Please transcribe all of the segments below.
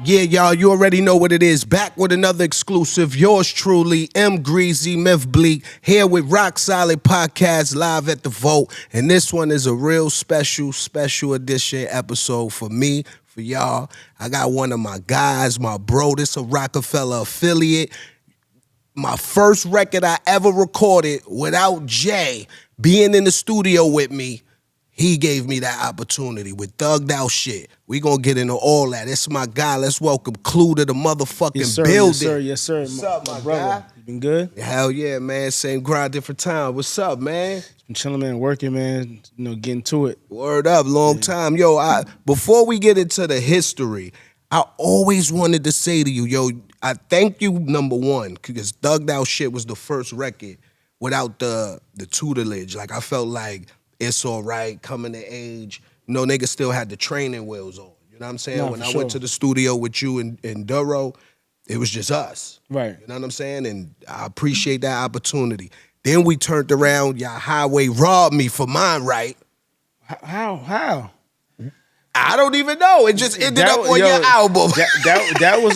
Yeah, y'all, you already know what it is. Back with another exclusive. Yours truly, M. Greasy, Memphis Bleek, here with ROC Solid Podcast live at the Vote. And this one is a real special edition episode for me, for y'all. I got one of my guys, my bro. This a Roc-A-Fella affiliate. My first record I ever recorded without Jay being in the studio with me. He gave me that opportunity with thugged out shit. We gonna get into all that. It's my guy. Let's welcome Clue to the motherfucking building. Yes, sir. What's up, my brother? guy? You been good? Hell yeah, man. Same grind, different time. What's up, man? Been chilling, man. Working, man. You know, getting to it. Word up, long time. Yo, before we get into the history, I always wanted to say to you, yo, I thank you, number one, because Thugged Out Shit was the first record without the tutelage. Like, I felt like It's All Right, Coming to Age. You know, niggas still had the training wheels on. You know what I'm saying? No, when I sure. went to the studio with you and Duro, it was just us. Right. You know what I'm saying? And I appreciate that opportunity. Then we turned around, y'all highway robbed me for mine, right? How? I don't even know. It just ended up on your album. That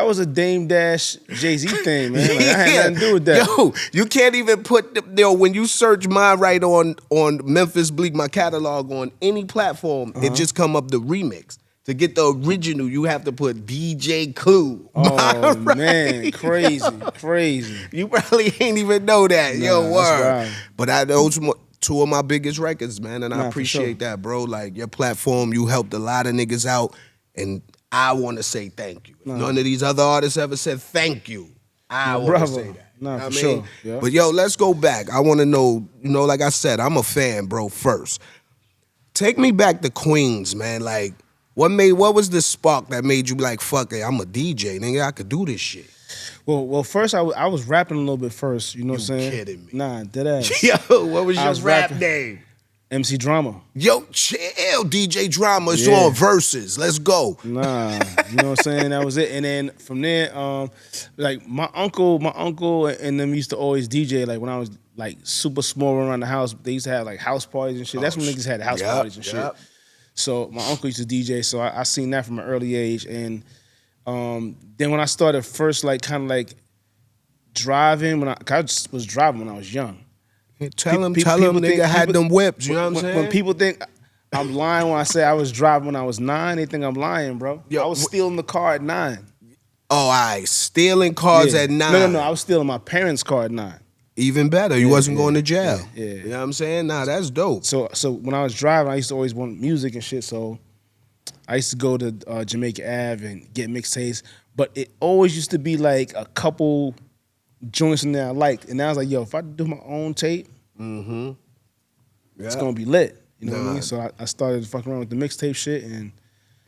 was a Dame Dash Jay-Z thing, man. Like, I had nothing to do with that. Yo, you can't even put when you search my right on Memphis Bleek, my catalog on any platform, it just come up the remix. To get the original, you have to put DJ Clue. Oh man, crazy. You probably ain't even know that. Yo, word. Right. But those two of my biggest records, man, and I appreciate that, bro. Like, your platform, you helped a lot of niggas out, and I want to say thank you. None of these other artists ever said thank you. I want to say that. No, you know for what sure. I mean? Yeah. But yo, let's go back. I want to know, like I said, I'm a fan, bro, first. Take me back to Queens, man. Like, what was the spark that made you be like, fuck it, I'm a DJ, nigga, I could do this shit? Well, first I was rapping a little bit first, you know what I'm saying? You kidding me? Nah, dead ass. Yo, what was your rap name? MC Drama. Yo, chill, DJ Drama is on Versus. Let's go. Nah, you know what I'm saying? That was it. And then from there, like my uncle and them used to always DJ. Like when I was like super small around the house, they used to have like house parties and shit. That's when niggas had house parties and shit. So my uncle used to DJ, so I seen that from an early age. And then when I started first, like kind of like driving, I just was driving when I was young. Tell them, nigga had them whips. You know what I'm saying? When people think I'm lying when I say I was driving when I was 9, they think I'm lying, bro. Yo, I was stealing the car at 9. Oh, all right, stealing cars at 9. No, I was stealing my parents' car at 9. Even better, you wasn't going to jail. Yeah. You know what I'm saying? Nah, that's dope. So when I was driving, I used to always want music and shit. So I used to go to Jamaica Ave and get mixtapes, but it always used to be like a couple joints in there I liked, and I was like, yo, if I do my own tape, it's gonna be lit. You know what I mean? So I started fucking around with the mixtape shit, and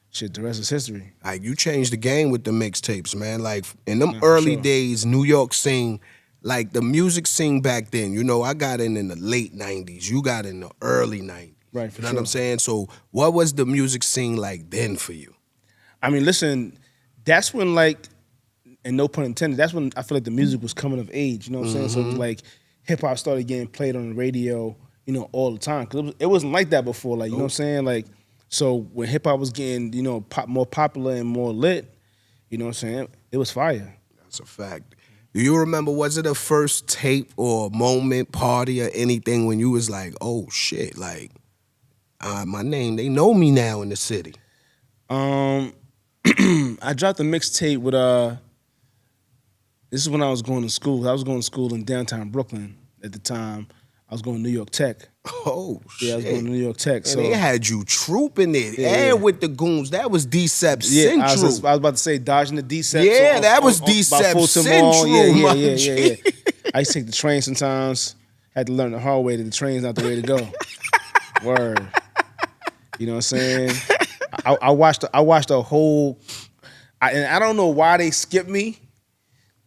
shit, the rest is history. Like, you changed the game with the mixtapes, man. Like, in them early days, New York scene, like the music scene back then, you know, I got in the late 90s. You got in the early 90s. Right, for You know what I'm saying? So what was the music scene like then for you? I mean, listen, that's when, like, and no pun intended, that's when I feel like the music was coming of age, you know what I'm saying? So it was like hip-hop started getting played on the radio, you know, all the time. Because it wasn't like that before, like, you know what I'm saying? Like, so when hip-hop was getting, you know, more popular and more lit, you know what I'm saying? It was fire. That's a fact. Do you remember, was it a first tape or moment, party or anything when you was like, oh shit, like, my name, they know me now in the city? I dropped a mixtape with, this is when I was going to school. I was going to school in downtown Brooklyn at the time. I was going to New York Tech. Oh, shit. Yeah, I was going to New York Tech. And so they had you trooping it. And with the goons. That was D-Sep Central. I was about to say dodging the D-Sep. Yeah, that was D-Sep Central. Yeah. I used to take the train sometimes. Had to learn the hard way that the train's not the way to go. Word. You know what I'm saying? I watched a whole, and I don't know why they skipped me,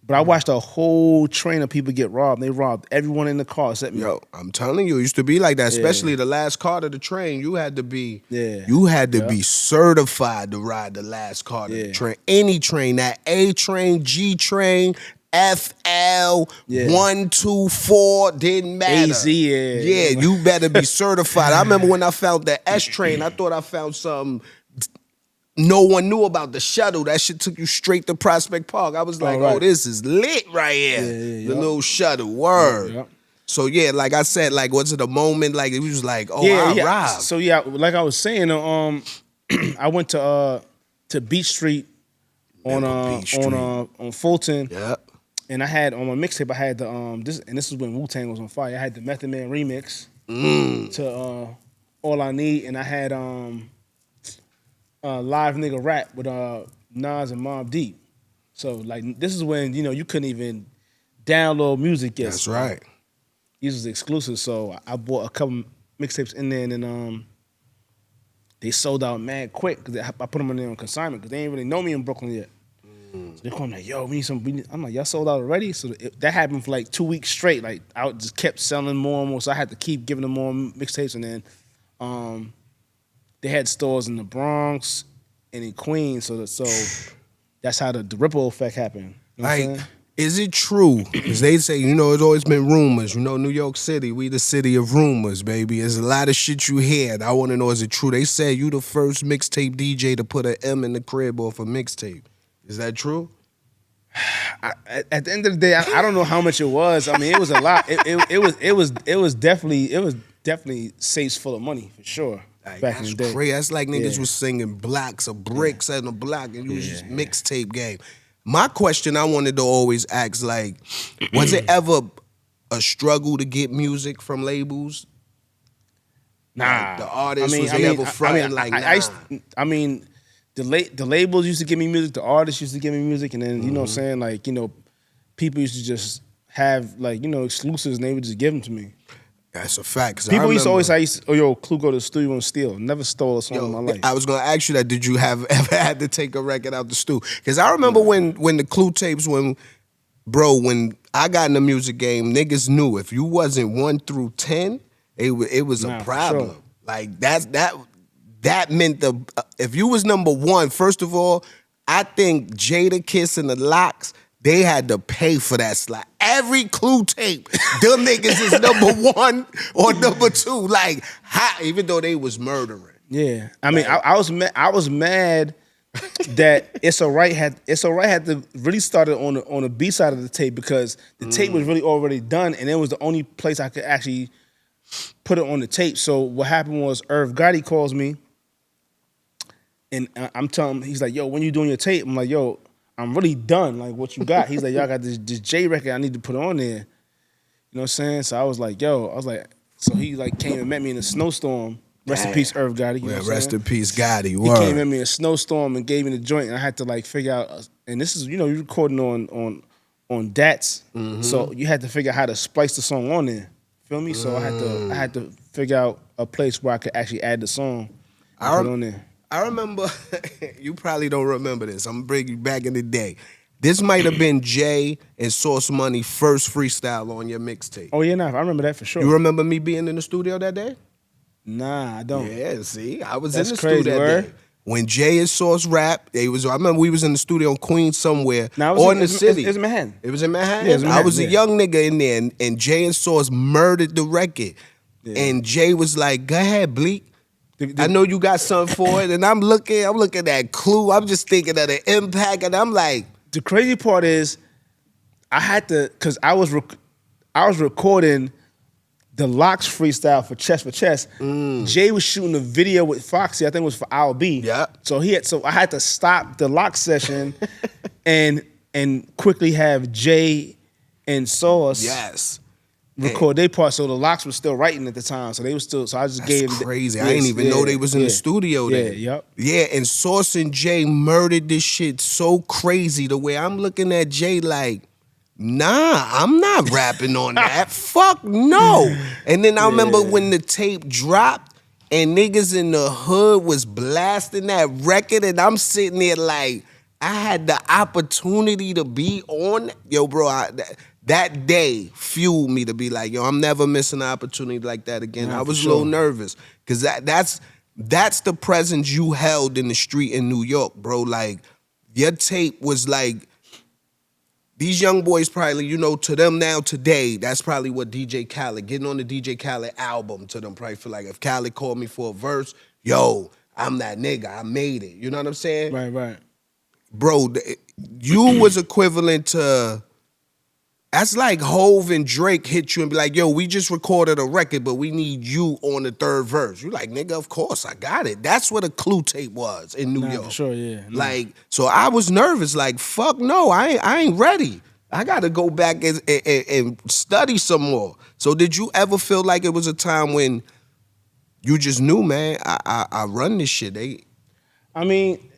but I watched a whole train of people get robbed. They robbed everyone in the car except me. Yo, I'm telling you, it used to be like that. Especially the last car to the train. You had to be, be certified to ride the last car to the train. Any train, that A train, G train, FL, 1, 2, 4, didn't matter. AZ, you better be certified. I remember when I found the S train, I thought I found something no one knew about the shuttle. That shit took you straight to Prospect Park. I was like, right. oh, this is lit right here. The little shuttle, word. Yep. So yeah, like I said, like was it a moment like it was like, oh, Yeah, I yeah. robbed. So yeah, like I was saying, I went to Beach Street on Fulton. Yep. And I had on my mixtape, I had the this is when Wu-Tang was on fire. I had the Method Man remix to All I Need, and I had Live Nigga Rap with Nas and Mobb Deep. So like this is when you couldn't even download music yet. That's right. These was exclusive, so I bought a couple mixtapes in there, and then they sold out mad quick because I put them in there on consignment because they ain't really know me in Brooklyn yet. So they call me like, yo, we need some. I'm like, y'all sold out already? So that happened for like 2 weeks straight. Like I just kept selling more and more, so I had to keep giving them more mixtapes, and then they had stores in the Bronx and in Queens, so that's how the ripple effect happened. You know what I'm Like, saying? is it true? Because they say, it's always been rumors. New York City, we the city of rumors, baby. There's a lot of shit you hear. And I want to know, is it true? They said you the first mixtape DJ to put an M in the crib off a mixtape. Is that true? At the end of the day, I don't know how much it was. I mean, it was a lot. It was definitely safes full of money for sure. Like, back in the day, crazy. That's like niggas Yeah. was singing blocks of bricks on the block, and you was just mixtape game. My question I wanted to always ask, like, was it ever a struggle to get music from labels? Nah, Like, the artists was they ever fronting like, nah. I mean, the labels used to give me music, the artists used to give me music, and then you know what I'm saying, like people used to just have like exclusives, and they would just give them to me. That's a fact. 'Cause People I used to always remember- say, "Oh, yo, Clue go to the studio and steal." Never stole a song in my life. I was gonna ask you that. Did you ever had to take a record out the stew? Because I remember when the Clue tapes, when I got in the music game, niggas knew if you wasn't 1 through 10, it was a for problem. sure. Like that meant if you was number 1, first of all, I think Jada Kiss and the Locks, they had to pay for that slot. Every Clue tape, them niggas is number 1 or number 2. Like, even though they was murdering. Yeah, I mean, I was mad that It's Alright had to really start it on the B side of the tape because the tape was really already done, and it was the only place I could actually put it on the tape. So what happened was Irv Gotti calls me, and I'm telling him, he's like, "Yo, when you doing your tape?" I'm like, "Yo, I'm really done. Like, what you got?" He's like, "Yo, I got this J record I need to put on there." You know what I'm saying? So I was like, so he like came and met me in a snowstorm. Rest in peace, Irv Gotti. You know what I'm Rest saying? in peace, Gotti. He Word. came at me in a snowstorm and gave me the joint, and I had to like figure out. And this is you're recording on DATs, so you had to figure out how to splice the song on there. Feel me? So I had to figure out a place where I could actually add the song and put it on there. I remember, you probably don't remember this. I'm gonna bring you back in the day. This might have been Jay and Source Money first freestyle on your mixtape. Oh yeah, nah, I remember that for sure. You remember me being in the studio that day? Nah, I don't. Yeah, see, I was That's in the crazy, studio that word. day. When Jay and Source rap, I remember we was in the studio in Queens somewhere, Nah, it was or in- in the it was- city. it was in Manhattan. It was in Manhattan? Yeah, it was in I was a Manhattan, young nigga in there, and Jay and Source murdered the record. Yeah. And Jay was like, "Go ahead, Bleek. I know you got something for it." And I'm looking at Clue. I'm just thinking of the impact, and I'm like, The crazy part is, I had to, cause I was recording the Locks freestyle for Chest. Jay was shooting a video with Foxy. I think it was for I'll Be. Yeah. So I had to stop the Locks session, and quickly have Jay and Sauce yes. record their part. So the Locks was still writing at the time. So they was still. So I just gave. That's crazy. I didn't even know they was in the studio there. Yep. Yeah, and Sauce and Jay murdered this shit so crazy the way I'm looking at Jay like, nah, I'm not rapping on that. Fuck no. And then I remember when the tape dropped and niggas in the hood was blasting that record, and I'm sitting there like, I had the opportunity to be on. Yo, bro, that day fueled me to be like, yo, I'm never missing an opportunity like that again. Nah, I was for a little sure. nervous because that's the presence you held in the street in New York, bro. Like, your tape was like, these young boys probably, to them now today, that's probably what DJ Khaled, getting on the DJ Khaled album to them probably feel like if Khaled called me for a verse, yo, I'm that nigga. I made it. You know what I'm saying? Right. Bro, you was equivalent to, that's like Hove and Drake hit you and be like, yo, we just recorded a record, but we need you on the third verse. You like, nigga, of course, I got it. That's what a Clue tape was in New York. For sure, yeah. Like, so I was nervous, like, fuck no, I ain't ready. I gotta go back and study some more. So did you ever feel like it was a time when you just knew, man, I run this shit? I mean,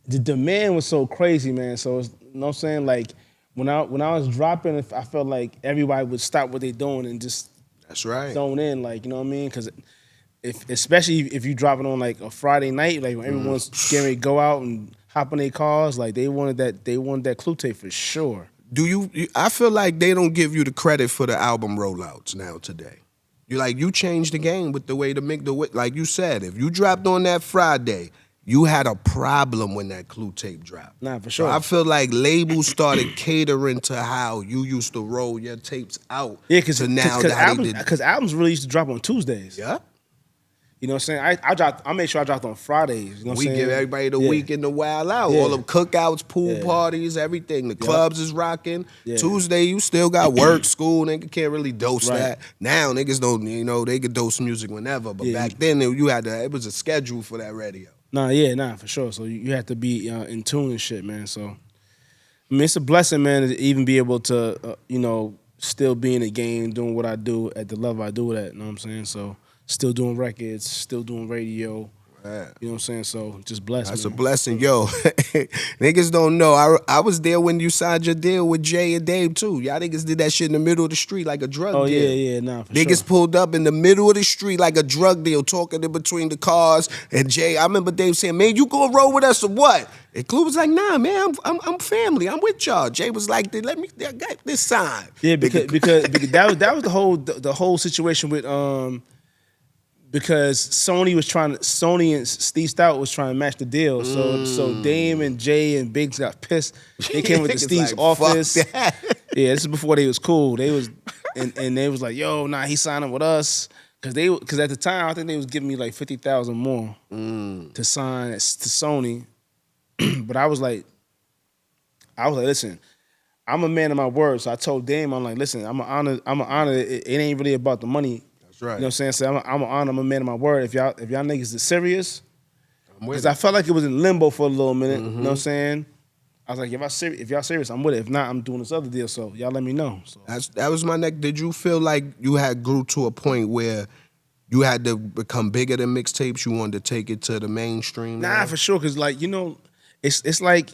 the demand was so crazy, man. So it's, you know what I'm saying? Like when I was dropping, I felt like everybody would stop what they doing and just That's right. zone in, like, you know what I mean? Because especially if you drop it on like a Friday night, like when everyone's getting ready to go out and hop in their cars, like they wanted that Clue tape for sure. I feel like they don't give you the credit for the album rollouts now today. You changed the game with the way to make like you said, if you dropped on that Friday, you had a problem when that Clue tape dropped. Nah, for sure. So I feel like labels started catering to how you used to roll your tapes out. Yeah, because albums really used to drop on Tuesdays. Yeah. You know what I'm saying? I made sure I dropped on Fridays. You know what I'm saying? We give everybody the weekend to wild out. Yeah. All them cookouts, pool parties, everything. The clubs is rocking. Yeah. Tuesday, you still got work, school. Nigga can't really dose that. Now, niggas don't, they could dose music whenever. But back then, it was a schedule for that radio. Nah, for sure. So you have to be in tune and shit, man. So, I mean, it's a blessing, man, to even be able to, still be in the game, doing what I do at the level I do it at, you know what I'm saying? So, still doing records, still doing radio. Right. You know what I'm saying? So just blessed. That's a blessing. Yo, niggas don't know. I was there when you signed your deal with Jay and Dave too. Y'all niggas did that shit in the middle of the street like a drug deal. Oh, yeah, nah, for niggas sure. pulled up in the middle of the street like a drug deal, talking in between the cars. And Jay, I remember Dave saying, man, you gonna roll with us or what? And Clue was like, nah, man, I'm family. I'm with y'all. Jay was like, I got this sign. Yeah, because that was the whole situation with because Sony and Steve Stout was trying to match the deal. So Dame and Jay and Biggs got pissed. They came into Steve's office. Yeah, this is before they was cool. They was and they was like, yo, nah, he's signing with us. Cause at the time I think they was giving me like 50,000 more to sign to Sony. But I was like, listen, I'm a man of my word. So I told Dame, I'm like, listen, I'm an honor. It ain't really about the money. Right. You know what I'm saying? So I'm an honor, I'm a man of my word. If y'all niggas is serious, because I felt like it was in limbo for a little minute. You know what I'm saying? I was like, if y'all serious, I'm with it. If not, I'm doing this other deal. So y'all let me know. So that was my neck. Did you feel like you had grew to a point where you had to become bigger than mixtapes? You wanted to take it to the mainstream? Nah, for sure. Cause like, it's like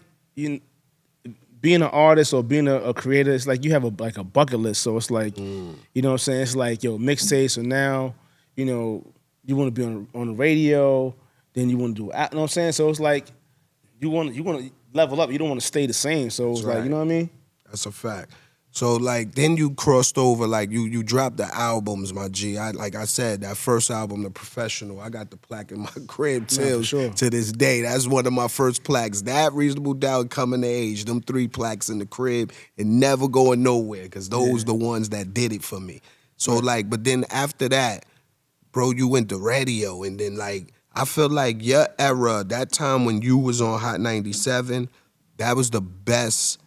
being an artist or being a creator, it's like you have a bucket list. So it's like, you know what I'm saying? It's like, yo, mixtape. So now, you want to be on the radio, then you want to do, you know what I'm saying? So it's like, you want to level up. You don't want to stay the same. So it's like, you know what I mean? That's a fact. So like then you crossed over, like you dropped the albums, my G. Like I said, that first album, The Professional, I got the plaque in my crib till to this day. That's one of my first plaques. That, Reasonable Doubt, Coming to Age, them 3 plaques in the crib and never going nowhere, because those the ones that did it for me. So like, but then after that, bro, you went to radio, and then like I feel like your era, that time when you was on Hot 97, that was the best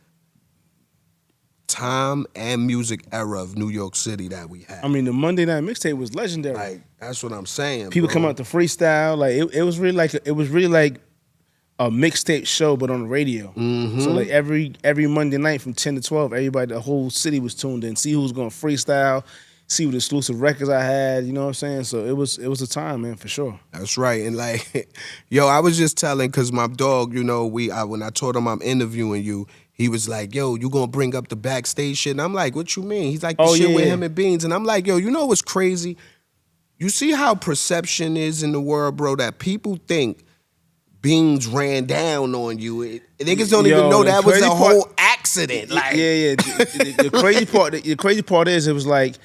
time and music era of New York City that we had. I mean, the Monday Night Mixtape was legendary. Like, that's what I'm saying. People come out to freestyle. Like it was really like a mixtape show, but on the radio. So like every Monday night from 10 to 12, everybody, the whole city was tuned in. See who was gonna freestyle, see what exclusive records I had. You know what I'm saying? So it was a time, man, for sure. That's right. And like, yo, I was just telling, because my dog, when I told him I'm interviewing you, he was like, yo, you gonna bring up the backstage shit? And I'm like, what you mean? He's like, the shit with him and Beans. And I'm like, yo, you know what's crazy? You see how perception is in the world, bro, that people think Beans ran down on you. Niggas don't even know that was a whole accident. Like, The crazy part is, it was like,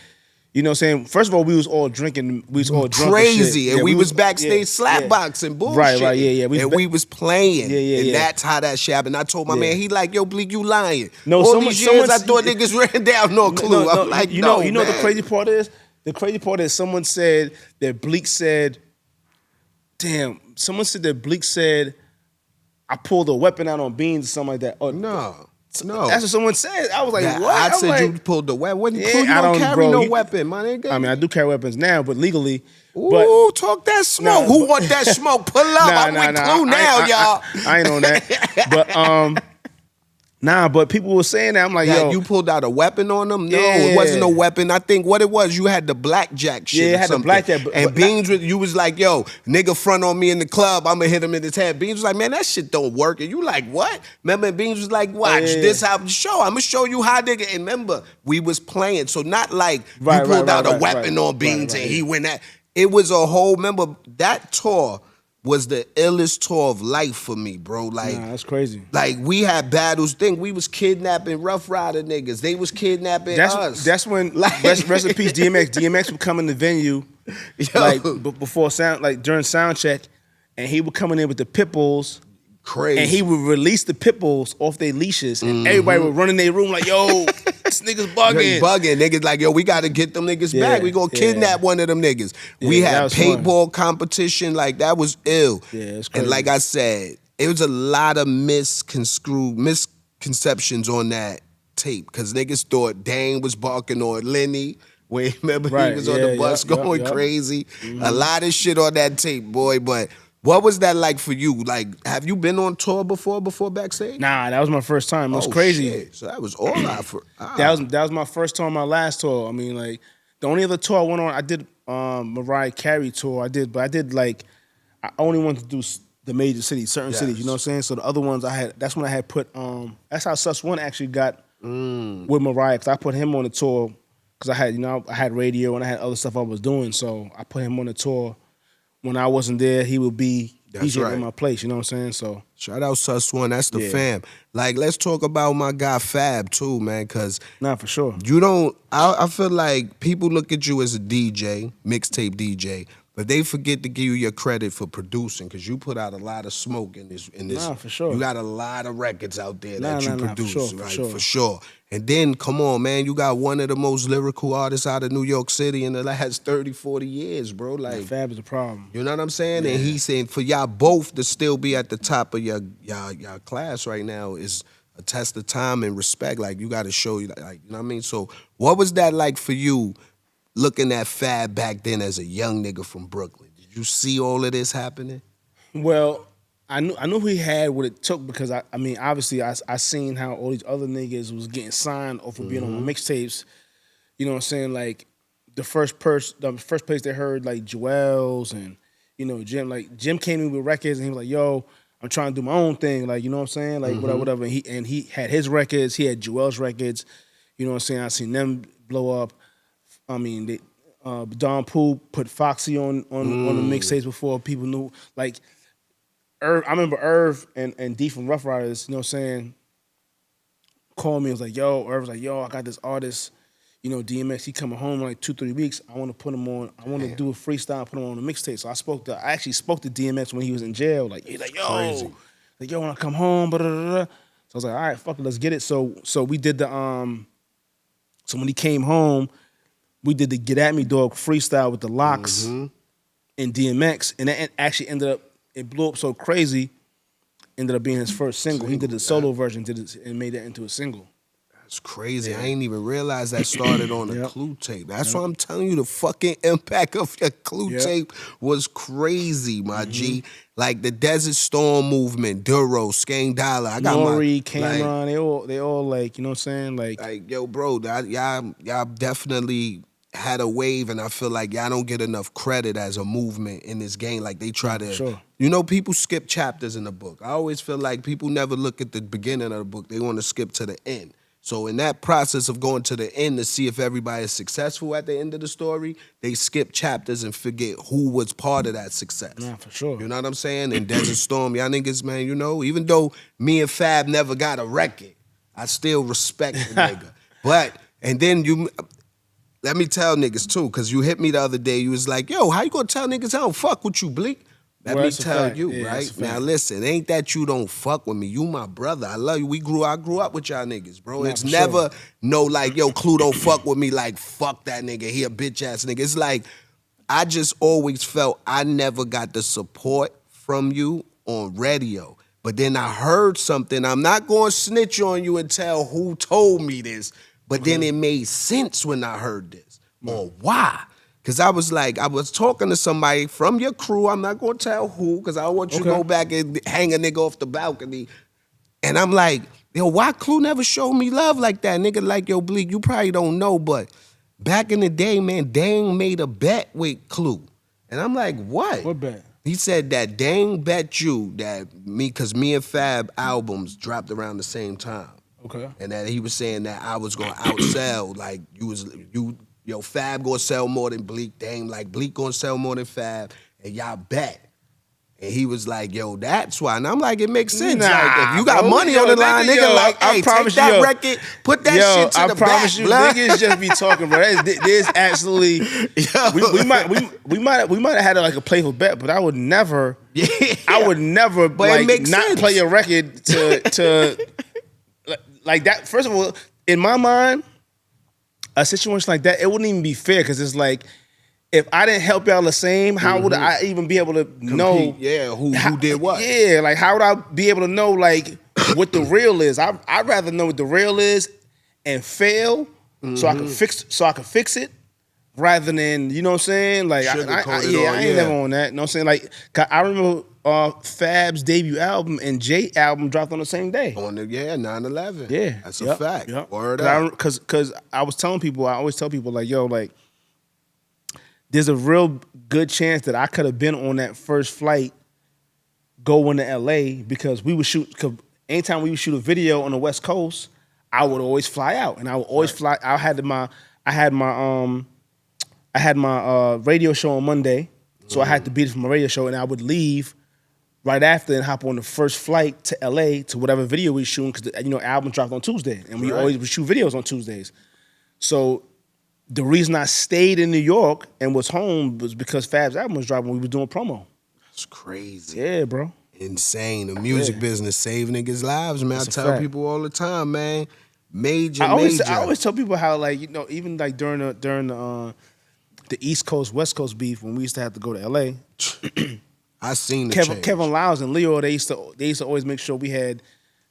you know what I'm saying? First of all, we was all drinking. We was all drunk crazy. And we was backstage slapboxing slapboxing bullshit. Right, yeah. We was playing. And that's how that shit happened. I told my man, he like, yo, Bleek, you lying. No, all these years I thought niggas ran down on Clue. No, I'm like, you know what the crazy part is? The crazy part is someone said that Bleek said, damn, someone said that Bleek said I pulled a weapon out on Beans or something like that. Or, No. That's what someone said. I was like, That, what? I I'm said like, you pulled the weapon. What, yeah, you don't carry bro, no weapon, my nigga. I mean, I do carry weapons now, but legally. Ooh, talk that smoke. Nah, Who want that smoke? Pull up. I'm with Clue now, y'all. I ain't on that. But but people were saying that. I'm like, yo, you pulled out a weapon on them? No, Yeah. it wasn't no weapon. I think what it was, you had the blackjack shit. Yeah, or I had the something. blackjack, And but Beans, you was like, yo, nigga front on me in the club, I'm gonna hit him in his head. Beans was like, man, that shit don't work. And you like, what? Remember, Beans was like, watch, this how the show. I'm gonna show you how, nigga. And remember, we was playing. So not like you pulled out a weapon on Beans and he went at. It was a whole, remember, that tour was the illest tour of life for me, bro. Like, that's crazy. Like, we had battles. Think we was kidnapping Rough Rider niggas. They was kidnapping us. That's when rest in peace DMX. DMX would come in the venue, like before sound, like during sound check, and he would come in with the pit bulls. Crazy. And he would release the pit bulls off their leashes, and everybody would run in their room like, yo, this nigga's bugging. Niggas like, yo, we got to get them niggas back. We gonna kidnap one of them niggas. We had paintball competition. Like, that was ill. Yeah, it's crazy. And like I said, it was a lot of misconceptions on that tape, because niggas thought Dane was barking on Lenny. When remember he was on the bus going crazy. A lot of shit on that tape, boy. But what was that like for you? Like, have you been on tour before Backstage? Nah, that was my first time. It was crazy. Shit. So that was all out for. That was my first tour, my last tour. I mean, like, the only other tour I went on, I did Mariah Carey tour. I only wanted to do the major cities, certain cities. You know what I'm saying? So the other ones that's when I had put. That's how Sus One actually got with Mariah, because I put him on the tour because I had radio and I had other stuff I was doing. So I put him on the tour. When I wasn't there, he would be DJing in my place. You know what I'm saying? So shout out Sus One. That's the fam. Like, let's talk about my guy Fab too, man. Because for sure. You don't. I feel like people look at you as a DJ, mixtape DJ, but they forget to give you your credit for producing, because you put out a lot of smoke in this. For sure. You got a lot of records out there that you produce, for sure. And then, come on, man, you got one of the most lyrical artists out of New York City in the last 30, 40 years, bro. Like, Fab is a problem. You know what I'm saying? Yeah. And he's saying for y'all both to still be at the top of your class right now is a test of time and respect. Like, you got to show you, like, you know what I mean? So what was that like for you, looking at Fab back then as a young nigga from Brooklyn? Did you see all of this happening? Well, I knew he had what it took, because I mean, obviously I seen how all these other niggas was getting signed off of being on my mixtapes. You know what I'm saying? Like, the first place they heard like Joel's and, you know, Jim. Like, Jim came in with records and he was like, yo, I'm trying to do my own thing. Like, you know what I'm saying? Like, whatever. And he had his records. He had Joel's records. You know what I'm saying? I seen them blow up. I mean, Don Pooh put Foxy on the mixtapes before people knew. Like, I remember Irv and D from Rough Riders, you know what I'm saying, called me. I was like, yo, Irv was like, yo, I got this artist, you know, DMX, he coming home in like 2-3 weeks. I want to put him on, I want to do a freestyle, put him on a mixtape. So I actually spoke to DMX when he was in jail. Like, he's like, yo, like, yo, when I come home, blah, blah, blah. So I was like, all right, fuck it, let's get it. So we did the, so when he came home, we did the Get At Me Dog freestyle with the Locks and DMX. And that actually ended up, it blew up so crazy, ended up being his first single. He did the solo version, and made that into a single. That's crazy. I ain't even realize that started on a Clue tape. That's why I'm telling you, the fucking impact of your Clue tape was crazy, my G. Like, the Desert Storm movement, Duro, Skang Dollar. I got Nori, Cameron, they all like, you know what I'm saying? Like, yo, bro, y'all definitely had a wave, and I feel like y'all don't get enough credit as a movement in this game. Like, they try to, you know, people skip chapters in the book. I always feel like people never look at the beginning of the book. They want to skip to the end. So in that process of going to the end to see if everybody is successful at the end of the story, they skip chapters and forget who was part of that success. Nah, for sure. You know what I'm saying? And Desert Storm, y'all niggas, man, you know, even though me and Fab never got a record, I still respect the nigga. But, and then let me tell niggas too, because you hit me the other day, you was like, yo, how you gonna tell niggas I don't fuck with you, Bleek? Let me tell you, right? Now listen, ain't that you don't fuck with me. You my brother. I love you. I grew up with y'all niggas, bro. It's never no like, yo, Clue don't fuck with me, like, fuck that nigga. He a bitch ass nigga. It's like, I just always felt I never got the support from you on radio. But then I heard something. I'm not going to snitch on you and tell who told me this, but then it made sense when I heard this. On why? Because I was talking to somebody from your crew. I'm not going to tell who because I don't want you to go back and hang a nigga off the balcony. And I'm like, yo, why Clue never showed me love like that? Nigga like, yo, Bleek, you probably don't know, but back in the day, man, Dang made a bet with Clue. And I'm like, what? What bet? He said that Dang bet you that because me and Fab albums dropped around the same time. Okay. And that he was saying that I was gonna outsell, like Fab gonna sell more than Bleek, Dang like Bleek gonna sell more than Fab, and y'all bet. And he was like, yo, that's why. And I'm like, it makes sense. Nah, like, if you got money on the line, nigga, like, hey, take that record, put that shit to the back, I promise you, niggas just be talking, bro. There's absolutely, we might have had like a playful bet, but I would never, but like not sense. play a record to like that. First of all, in my mind, a situation like that, it wouldn't even be fair because it's like, if I didn't help y'all the same, how would I even be able to know? Yeah, who did what? Yeah, like how would I be able to know like what the real is? I'd rather know what the real is and fail so I can fix it rather than, you know what I'm saying? Like I ain't never on that. You know what I'm saying? Like I remember Fab's debut album and J album dropped on the same day. 9/11. Yeah. That's a fact. Yep. Word up. Because I was telling people, I always tell people like, yo, like, there's a real good chance that I could have been on that first flight going to LA because we would shoot, cause anytime we would shoot a video on the West Coast, I would always fly out. And I would always fly. I had my radio show on Monday, so I had to be there for my radio show, and I would leave right after and hop on the first flight to LA to whatever video we shooting, because album dropped on Tuesday, and we always would shoot videos on Tuesdays. So the reason I stayed in New York and was home was because Fab's album was dropping. We were doing promo. That's crazy. Yeah, bro. Insane. The music business saving niggas' lives, man. That's I a tell fact. people all the time, man. Major. I always tell people how, like, even like during the East Coast West Coast beef when we used to have to go to LA. I seen the change. Kevin Lyles and Leo, they used to always make sure we had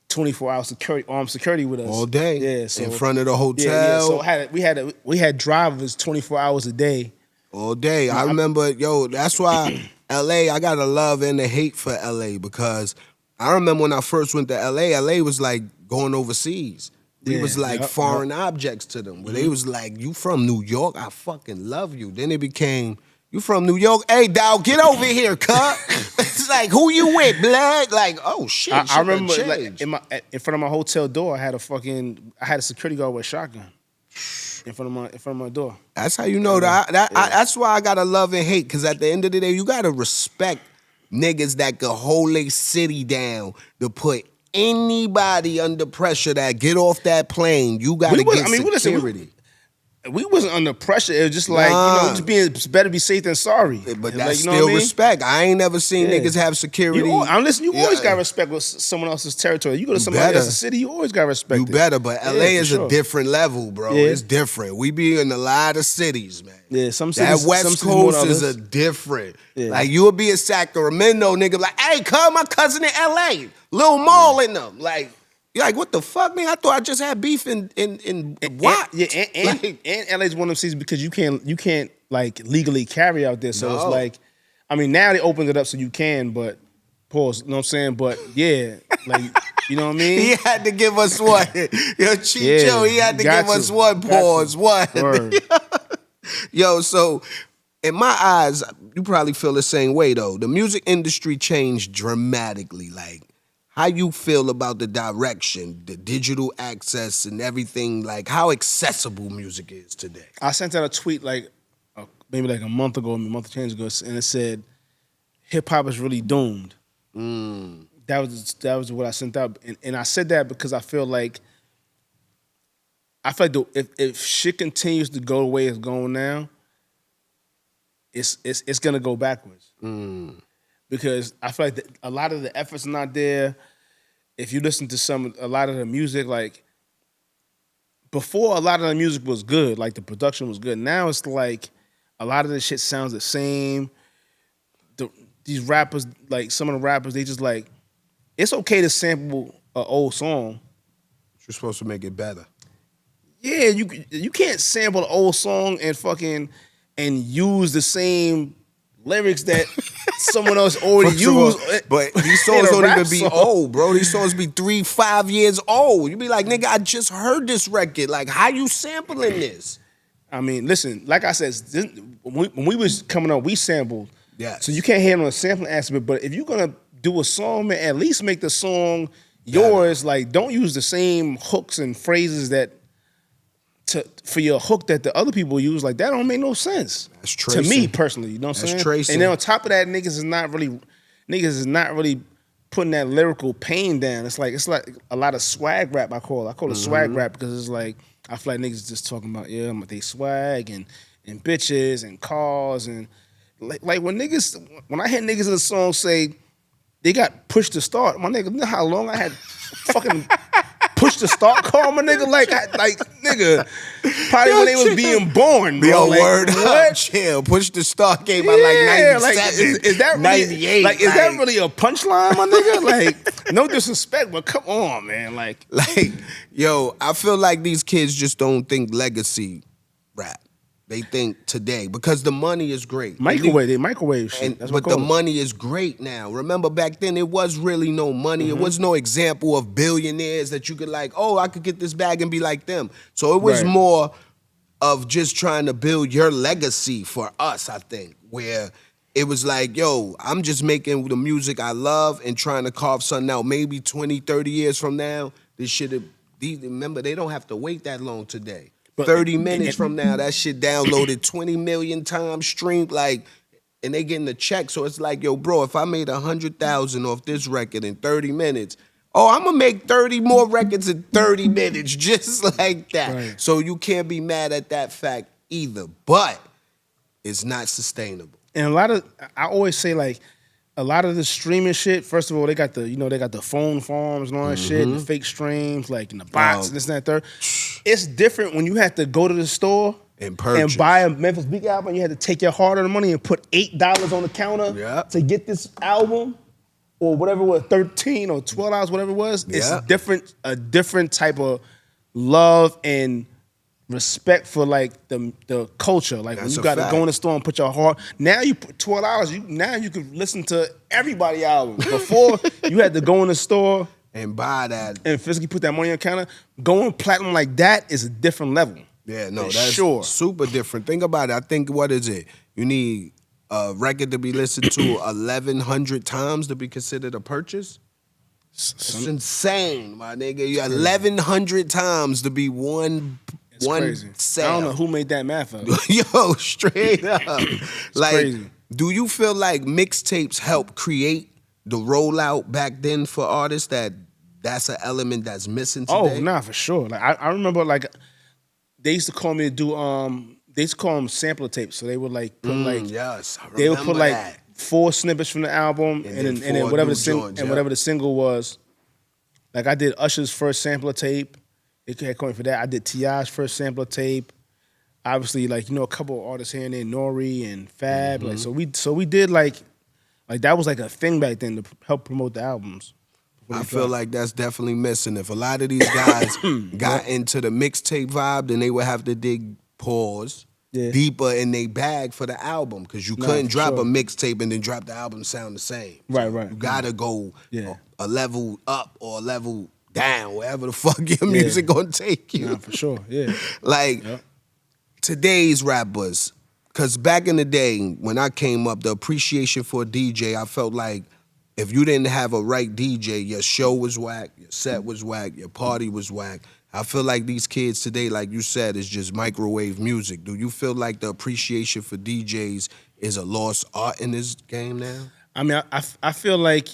24-hour armed security with us all day. Yeah, so in front of the hotel. Yeah. So we had drivers 24 hours a day. All day. I remember, that's why LA, I got a love and a hate for LA, because I remember when I first went to LA was like going overseas. We was like foreign objects to them. Where they was like, you from New York? I fucking love you. Then it became, you from New York? Hey, dawg, get over here, cut. It's like, who you with, blood? Like, oh shit. I remember like, in front of my hotel door, I had a security guard with a shotgun in front of my door. That's how you know that's why I gotta love and hate. Because at the end of the day, you gotta respect niggas that could hold a city down to put anybody under pressure that get off that plane. You gotta get security. We wasn't under pressure. It was just like, it's better be safe than sorry. But and that's still respect. I ain't never seen niggas have security. You always got respect with someone else's territory. You go to somebody else's city, you always got respect. You better, but LA is a different level, bro. Yeah. It's different. We be in a lot of cities, man. Yeah, some cities. That West Coast is a different. Yeah. Like, you'll be in Sacramento, nigga, like, hey, come, my cousin in LA. Lil Maul in them. Like, you're like, what the fuck, man? I thought I just had beef in what? And LA's one of them cities because you can't like legally carry out there. So it's like, I mean, now they opened it up so you can, but pause. You know what I'm saying? But yeah, like, you know what I mean? He had to give us one. Yo, Chicho, he had to give us one. Pause. What? Yo, so in my eyes, you probably feel the same way though. The music industry changed dramatically. Like, how you feel about the direction, the digital access and everything, like how accessible music is today? I sent out a tweet maybe like a month or change ago, and it said, hip hop is really doomed. That was what I sent out. And I said that because I feel like if shit continues to go the way it's going now, it's gonna go backwards. Because I feel like a lot of the effort's not there. If you listen to a lot of the music, like, before a lot of the music was good, like the production was good. Now it's like a lot of the shit sounds the same. these rappers, like some of the rappers, they just like, it's okay to sample an old song. You're supposed to make it better. Yeah, you can't sample an old song and use the same lyrics that someone else already used. But these songs don't even be old, bro. These songs be 3-5 years old. You be like, nigga, I just heard this record. Like, how you sampling this? I mean, listen, like I said, when we was coming up, we sampled. Yes. So you can't hate on the sampling aspect, but if you're gonna do a song, man, at least make the song yours. Like, don't use the same hooks and phrases for your hook that the other people use. Like, that don't make no sense. That's tracing. To me personally, you know what I'm saying? That's tracing. And then on top of that, niggas is not really putting that lyrical pain down. It's like a lot of swag rap. I call it swag rap because it's like, I feel like niggas just talking about they swag and bitches and cars and like when I hear niggas in the song say they got pushed to start, my nigga, you know how long I had fucking push to start call, my nigga? Like nigga, probably when they was being born, bro. Yo, like, word what? up, chill. Push the start came out like 97, like, is that really, 98. Like, is that really a punchline, my nigga? Like, no disrespect, but come on, man. Like, yo, I feel like these kids just don't think legacy rap. They think today because the money is great. Microwave shit. But the money is great now. Remember back then, it was really no money. It was no example of billionaires that you could like, oh, I could get this bag and be like them. So it was more of just trying to build your legacy for us, I think, where it was like, yo, I'm just making the music I love and trying to carve something out. Maybe 20, 30 years from now, this shit, remember, they don't have to wait that long today. But 30 minutes from now, that shit downloaded 20 million times, streamed, like, and they getting the check. So it's like, yo, bro, if I made 100,000 off this record in 30 minutes, I'm gonna make 30 more records in 30 minutes, just like that. Right. So you can't be mad at that fact either. But it's not sustainable. And I always say, like, a lot of the streaming shit, first of all, they got the phone farms and all that shit, the fake streams, like in the box and this and that third. It's different when you have to go to the store and purchase and buy a Memphis Bleek album. You had to take your hard-earned money and put $8 on the counter to get this album, or whatever it was, $13 or $12, whatever it was. It's a different type of love and respect for like the culture. Like, when you got to go in the store and put your heart. Now you put $12. Now you can listen to everybody's album. Before you had to go in the store and buy that and physically put that money on your counter. Going platinum like that is a different level. Yeah, no, that's super different. Think about it. I think, what is it? You need a record to be listened to 1,100 times to be considered a purchase. It's insane, my nigga. You 1,100 times to be one crazy. sale. I don't know who made that math up. Yo, straight up. Like, crazy. Do you feel like mixtapes help create the rollout back then for artists that's an element that's missing today? Oh, nah, for sure. Like, I remember, like, they used to call me to do they used to call them sampler tapes. So they would like put they would put like that. 4 snippets from the album and then whatever the single was. Like, I did Usher's first sampler tape. They had called me for that. I did T.I.'s first sampler tape. Obviously, like, a couple of artists here and there, Nori and Fab. Like, so we did like that was like a thing back then to help promote the albums. I feel like that's definitely missing. If a lot of these guys got into the mixtape vibe, then they would have to dig deeper in their bag for the album, because you couldn't drop a mixtape and then drop the album sound the same. Right. You gotta go a level up or a level down, wherever the fuck your music gonna take you. Nah, for sure, yeah. Like, today's rappers, because back in the day when I came up, the appreciation for a DJ, I felt like if you didn't have a right DJ, your show was whack, your set was whack, your party was whack. I feel like these kids today, like you said, is just microwave music. Do you feel like the appreciation for DJs is a lost art in this game now? I mean, I feel like,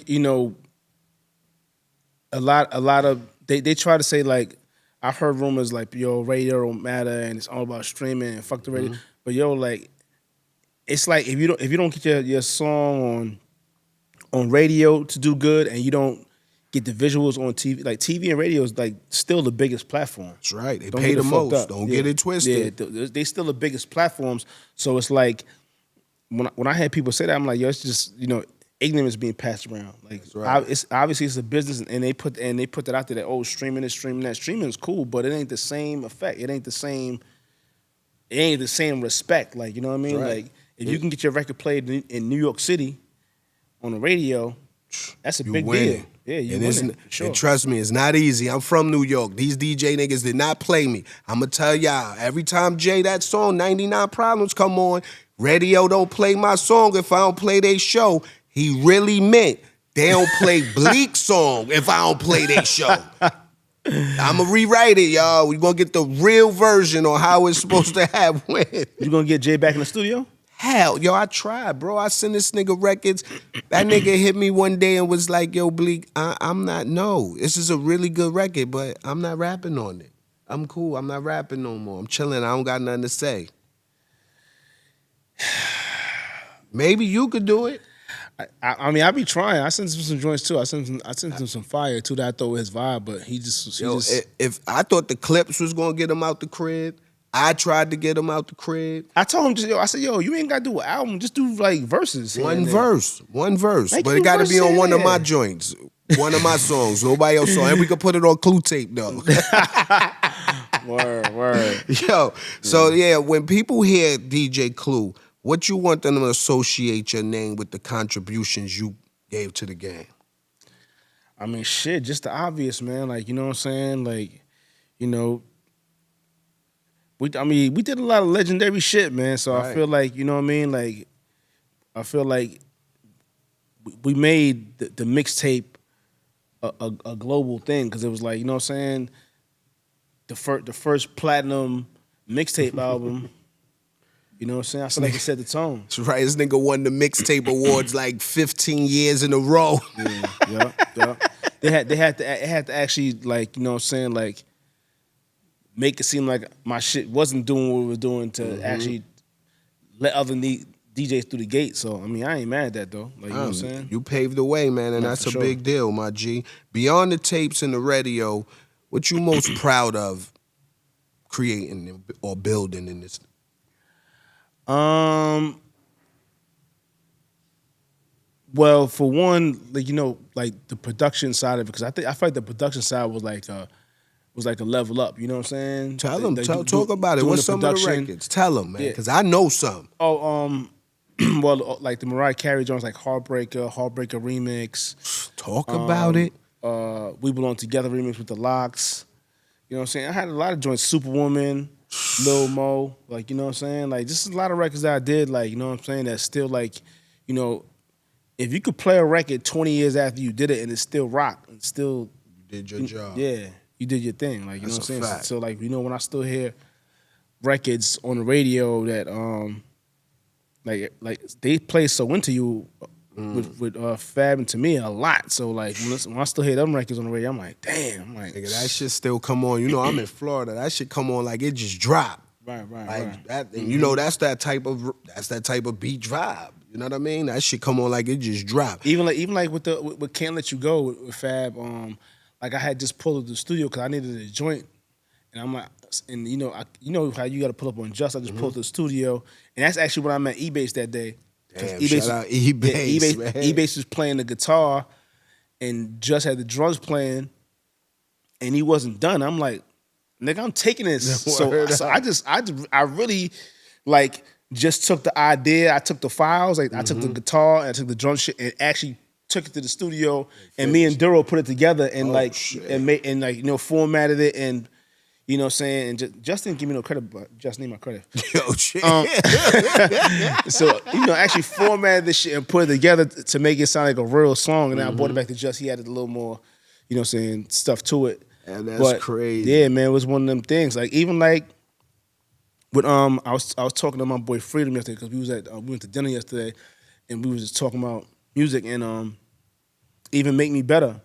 a lot of they try to say, like, I've heard rumors like, yo, radio don't matter and it's all about streaming and fuck the radio. But yo, like, it's like if you don't get your song on radio to do good, and you don't get the visuals on TV, like, TV and radio is like still the biggest platform. That's right. They pay the most. Don't get it twisted. Yeah, they still the biggest platforms. So it's like when I had people say that, I'm like, yo, it's just, ignorance being passed around. Like right. it's obviously it's a business, and they put that out there that streaming this, streaming that. Streaming is cool, but it ain't the same effect. It ain't the same respect. Like, you know what I mean? Right. Like if you can get your record played in New York City on the radio, that's a big deal. Yeah, you win. Sure. And trust me, it's not easy. I'm from New York. These DJ niggas did not play me. I'm going to tell y'all, every time Jay, that song, 99 Problems, come on, radio don't play my song if I don't play their show. He really meant they don't play Bleek song if I don't play their show. I'm going to rewrite it, y'all. We're going to get the real version on how it's supposed to have went. You going to get Jay back in the studio? Hell, yo, I tried, bro. I sent this nigga records. That nigga hit me one day and was like, yo, Bleek, this is a really good record, but I'm not rapping on it. I'm cool. I'm not rapping no more. I'm chilling. I don't got nothing to say. Maybe you could do it. I mean, I be trying. I sent him some joints too. I sent him some fire too that I thought was his vibe, but he just. If I thought the clips was gonna get him out the crib, I tried to get him out the crib. I told him I said, you ain't gotta do an album, just do like verses. One verse, but it gotta be on one of my joints, one of my songs. Nobody else song, and we could put it on Clue tape though. Word. Yo, so yeah, when people hear DJ Clue, what you want them to associate your name with the contributions you gave to the game? I mean, shit, just the obvious, man. Like, you know what I'm saying? Like, you know, we did a lot of legendary shit, man. So right. I feel like, you know what I mean? Like, I feel like we made the mixtape a global thing because it was like, you know what I'm saying? The first platinum mixtape album. You know what I'm saying? I feel like it set the tone. That's right. This nigga won the mixtape awards like 15 years in a row. Yeah. They had to actually, like, you know what I'm saying, like make it seem like my shit wasn't doing what we were doing to actually let other DJs through the gate. So I mean, I ain't mad at that though. Like, you know what I'm saying? You paved the way, man, and that's a big deal, my G. Beyond the tapes and the radio, what you most proud of creating or building in this? Well, for one, like, you know, like the production side of it, because I feel like the production side was like a level up. You know what I'm saying? Tell them, talk about it. What's some of the records? Tell them, man, because I know some. Oh, well, like the Mariah Carey joints, like Heartbreaker Remix. Talk about it. We Belong Together remix with the Locks. You know what I'm saying? I had a lot of joints. Superwoman. Lil Mo, like, you know what I'm saying? Like, just a lot of records that I did, like, you know what I'm saying, that's still, like, you know, if you could play a record 20 years after you did it and it's still rock, and still... You did your job. Yeah, you did your thing, like, you that's know what I'm saying? Fact. So, like, you know, when I still hear records on the radio that, like they play So Into You with Fab and Tamia a lot. So, like, when I still hear them records on the radio, I'm like, damn. I'm like, nigga, that shit still come on. You know, I'm in Florida. That shit come on like it just dropped. Right. That, and you know, that's that type of beat drop. You know what I mean? That shit come on like it just dropped. Even like with Can't Let You Go with Fab. Like I had just pulled up to the studio because I needed a joint, and I'm like, and you know how you got to pull up on Just. I just pulled to the studio, and that's actually when I met E-Bass that day. Damn, shout out E-Bass, man. E-Bass was playing the guitar, and Just had the drums playing, and he wasn't done. I'm like, nigga, I'm taking this. So I really like just took the idea. I took the files, like I took the guitar and I took the drum shit, and actually took it to the studio. And me and Duro put it together and formatted it and. You know what I'm saying? And just didn't give me no credit, but just need my credit. Yo, shit. So, you know, actually formatted this shit and put it together to make it sound like a real song. And then I brought it back to Just. He added a little more, you know what I'm saying, stuff to it. And that's crazy. Yeah, man, it was one of them things. Like, even like, with, I was talking to my boy Freedom yesterday because we went to dinner yesterday and we was just talking about music and even Make Me Better.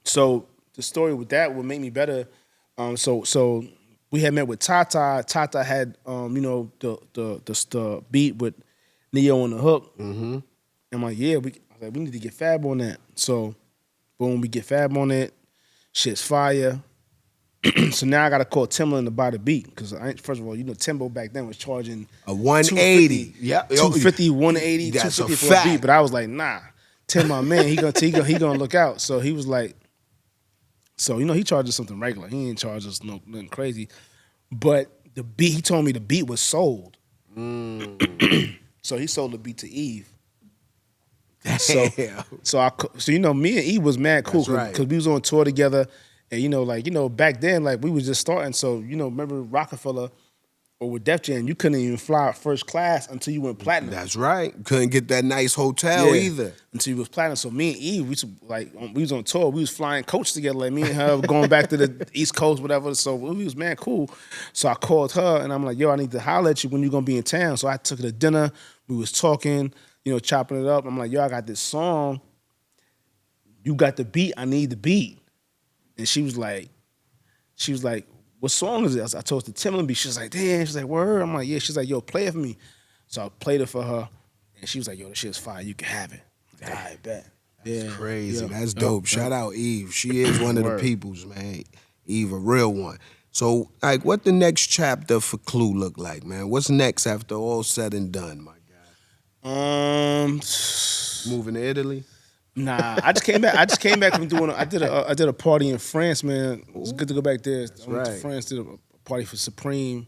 So, the story with that would Make Me Better. So we had met with Tata. Tata had you know the beat with Neo on the hook. Mm-hmm. I'm like, yeah, we need to get Fab on that. So boom, we get Fab on it. Shit's fire. So now I got to call Timbaland to buy the beat because first of all, Timbo back then was charging a 180, 250, 180, that's 250 a for a fact. beat. But I was like, nah, Tim, my man, he gonna look out. So he was like, so he charges something regular. He ain't charge us nothing crazy. But the beat, he told me the beat was sold. So he sold the beat to Eve. So me and Eve was mad cool because we was on tour together, and back then we was just starting. So remember Roc-A-Fella or with Def Jam, you couldn't even fly first class until you went platinum. That's right. Couldn't get that nice hotel either until you was platinum. So me and Eve, we was on tour. We was flying coach together, like me and her going back to the East Coast, whatever. So we was man cool. So I called her and I'm like, yo, I need to holler at you when you gonna be in town. So I took her to dinner. We was talking, chopping it up. I'm like, yo, I got this song. You got the beat. I need the beat. And she was like, what song is this? I told her the Timbaland beat. She was like, damn. She's like, word? I'm like, yeah. She's like, yo, play it for me. So I played it for her. And she was like, yo, this shit's fire. You can have it. All right, bet. That's crazy. Yeah. That's dope. Shout out Eve. She is one of the peoples, man. Eve, a real one. So, what the next chapter for Clue look like, man? What's next after all said and done, my guy? Moving to Italy? Nah, I just came back from doing. I did a party in France, man. It was good to go back there. I went to France, did a party for Supreme.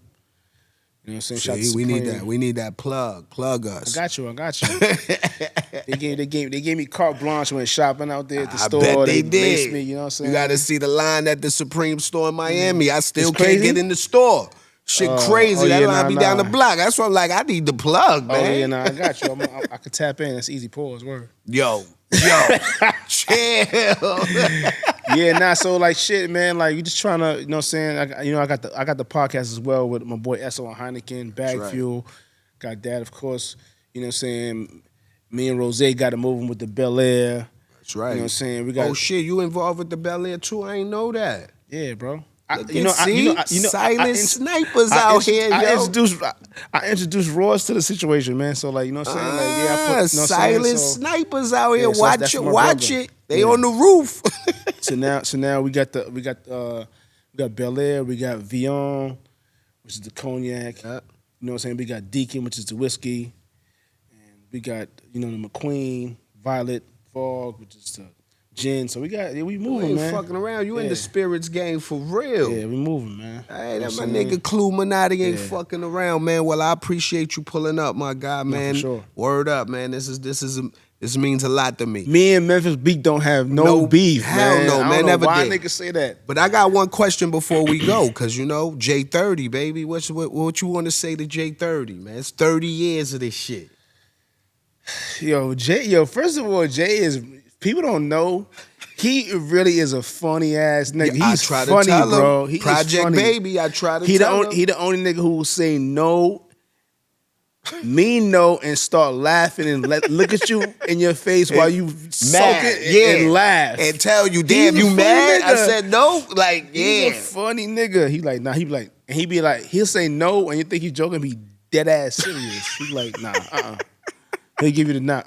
You know what I'm saying? See, we need that plug. Plug us. I got you. They gave me carte blanche. Went shopping out there at the store. Bet they did. Laced me, you know what I'm saying? You got to see the line at the Supreme store in Miami. I still can't get in the store. Shit crazy. That line be down the block. That's why I'm like, I need the plug, man. Oh yeah, nah, I got you. I could tap in. That's easy pause. Word. Yo, chill. Yeah, nah. So shit, man. You just trying to, you know what I'm saying? I got the podcast as well with my boy Esso and Heineken, Bag Fuel. Got that, of course. You know what I'm saying? Me and Rose got to moving with the Bel Air. That's right. You know what I'm saying? We got. Oh shit, you involved with the Bel Air too? I ain't know that. Yeah, bro. Silent snipers out here, yo. I introduced Ross to the situation, man. So you know what I'm saying? Silent snipers out here. Watch it. They on the roof. so now we got Bel Air, we got Vion, which is the cognac. You know what I'm saying? We got Deacon, which is the whiskey, and we got the McQueen, Violet, Fog, which is the gin. So we moving, man. Fucking around. You in the spirits game for real. Yeah, we moving, man. Hey, that my nigga Clue Minati ain't fucking around, man. Well, I appreciate you pulling up, my guy, man. For sure. Word up, man. This means a lot to me. Me and Memphis Bleek don't have no beef, hell man. no, man. I don't know never why did. niggas say that. But I got one question before we go, cause J30, baby. What you want to say to J30, man? It's 30 years of this shit. First of all, Jay is, people don't know, he really is a funny ass nigga. Yeah, He's funny, bro. He Project funny. Baby, I try to tell him. He the only nigga who will say no, mean no, and start laughing and look at you in your face while you soak it and laugh. And tell you, damn, you mad? Nigga. I said no. He's a funny nigga. He like, nah, he'll say no, and you think he's joking, be dead ass serious. He's like, nah, He'll give you the nah,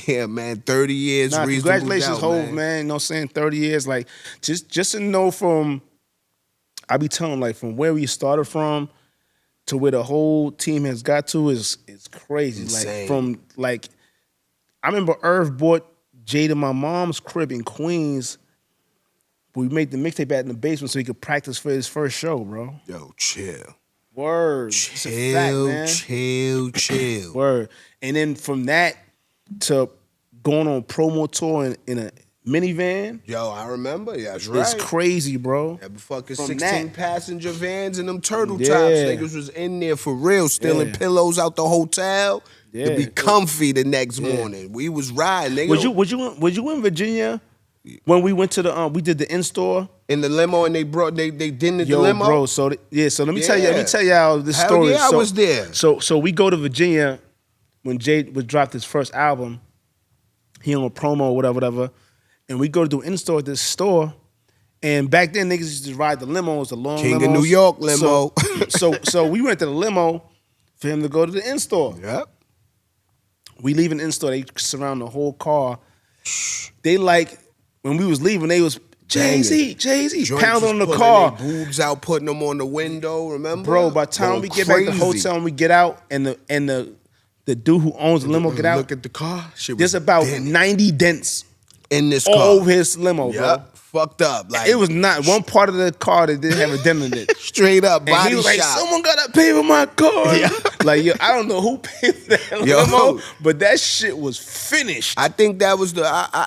Yeah, man, 30 years. Nah, congratulations, Hov, man. You know what I'm saying? 30 years. Just to know I be telling from where we started from to where the whole team has got to is crazy. Insane. I remember Irv bought Jay to my mom's crib in Queens. We made the mixtape in the basement so he could practice for his first show, bro. Yo, chill. Word. Chill. Word. And then from that to going on promo tour in a minivan. Yo, I remember. Yeah, that's right. It's crazy, bro. Yeah, but fucking 16-passenger vans and them turtle tops. Niggas was in there for real, stealing pillows out the hotel to be comfy the next morning. We was riding. Nigga. Was you in Virginia when we went to we did the in-store? In the limo, and they did in the limo? Bro, so let me tell y'all this story. Yeah, I was there. So we go to Virginia when Jay would drop his first album. He on a promo or whatever. And we go to do in-store at this store. And back then, niggas used to ride the limos, the long King limos. of New York limo. So we went to the limo for him to go to the in-store. Yep. We leave an in-store. They surround the whole car. They when we was leaving, they was Jay-Z, Joints pounding on the was car. pulling their boobs out, putting them on the window, remember? Bro, by the time we get back to the hotel and we get out, and the dude who owns the limo get out, look at the car. Shit was there's about dented 90 dents in this all car. over his limo, bro. Yep. Fucked up. Like, It was not one part of the car that didn't have a dent in it. straight up And body he was like, shot. someone gotta pay for my car. Yeah. Like, yo, I don't know who paid for that limo, but that shit was finished. I think that was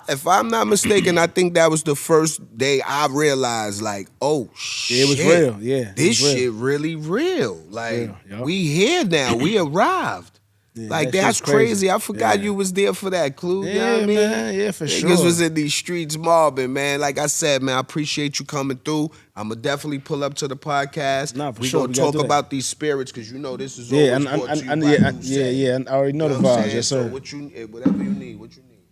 if I'm not mistaken, I think that was the first day I realized, like, oh shit, It was real, yeah. This shit really real. Like, we here now, we arrived. Yeah, like, that that's shit's crazy. I forgot you was there for that, Clue. You know what I mean? Man, yeah, for sure. Niggas was in these streets mobbing, man. Like I said, man, I appreciate you coming through. I'm going to definitely pull up to the podcast. Nah, for we sure. going to talk about these spirits because you know this is Yeah, always brought to you by Duce. I already know the You know what I'm vibes, saying? yes, sir. So whatever you need, what you need.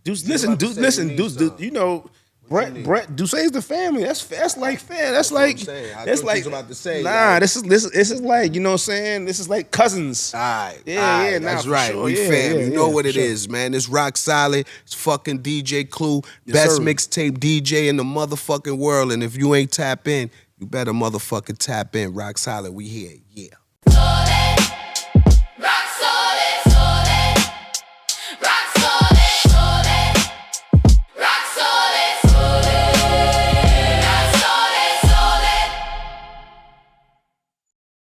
Dude, about to say listen, you need something. you know, Brett, Duce's the family. That's like fan. That's what like I'm saying. I that's thought you like was about to say, nah. like- This is like, you know what I'm saying. This is like cousins. All right. Yeah, nah, that's for right. sure. We Yeah, fam. yeah, you know yeah, what for it is, man. It's ROC Solid. It's fucking DJ Clue. Best sir. mixtape DJ in the motherfucking world. And if you ain't tap in, you better motherfucking tap in. ROC Solid, we here. Yeah.